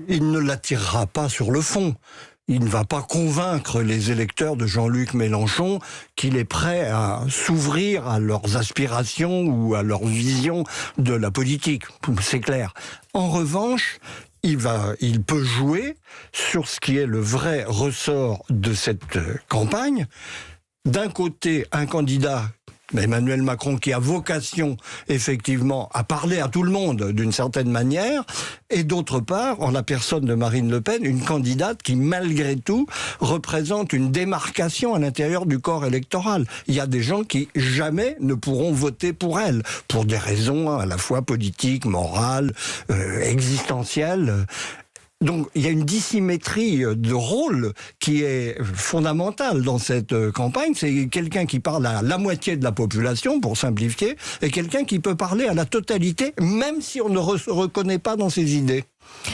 il ne l'attirera pas sur le fond. Il ne va pas convaincre les électeurs de Jean-Luc Mélenchon qu'il est prêt à s'ouvrir à leurs aspirations ou à leur vision de la politique. C'est clair. En revanche, il peut jouer sur ce qui est le vrai ressort de cette campagne. D'un côté, un candidat, Emmanuel Macron, qui a vocation effectivement à parler à tout le monde d'une certaine manière, et d'autre part, en la personne de Marine Le Pen, une candidate qui malgré tout représente une démarcation à l'intérieur du corps électoral. Il y a des gens qui jamais ne pourront voter pour elle, pour des raisons à la fois politiques, morales, existentielles. Donc il y a une dissymétrie de rôle qui est fondamentale dans cette campagne. C'est quelqu'un qui parle à la moitié de la population, pour simplifier, et quelqu'un qui peut parler à la totalité, même si on ne se reconnaît pas dans ses idées.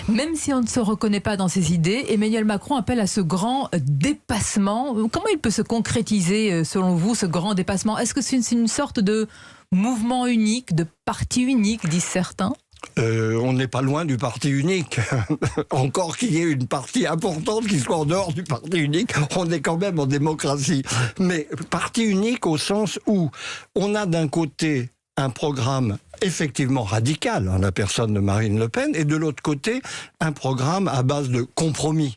Même si on ne se reconnaît pas dans ses idées, Emmanuel Macron appelle à ce grand dépassement. Comment il peut se concrétiser, selon vous, ce grand dépassement? Est-ce que c'est une sorte de mouvement unique, de parti unique, disent certains? On n'est pas loin du parti unique. Encore qu'il y ait une partie importante qui soit en dehors du parti unique, on est quand même en démocratie. Mais parti unique au sens où on a d'un côté un programme effectivement radical, la personne de Marine Le Pen, et de l'autre côté, un programme à base de compromis.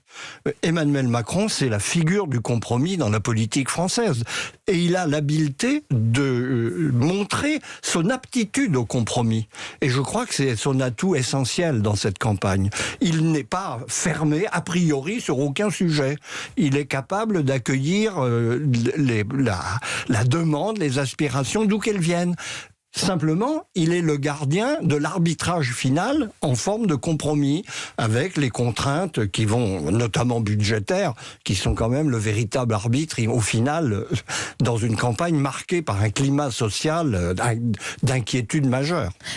Emmanuel Macron, c'est la figure du compromis dans la politique française. Et il a l'habileté de montrer son aptitude au compromis. Et je crois que c'est son atout essentiel dans cette campagne. Il n'est pas fermé, a priori, sur aucun sujet. Il est capable d'accueillir la demande, les aspirations, d'où qu'elles viennent. Simplement, il est le gardien de l'arbitrage final en forme de compromis avec les contraintes qui vont, notamment budgétaires, qui sont quand même le véritable arbitre, au final, dans une campagne marquée par un climat social d'inquiétude majeure.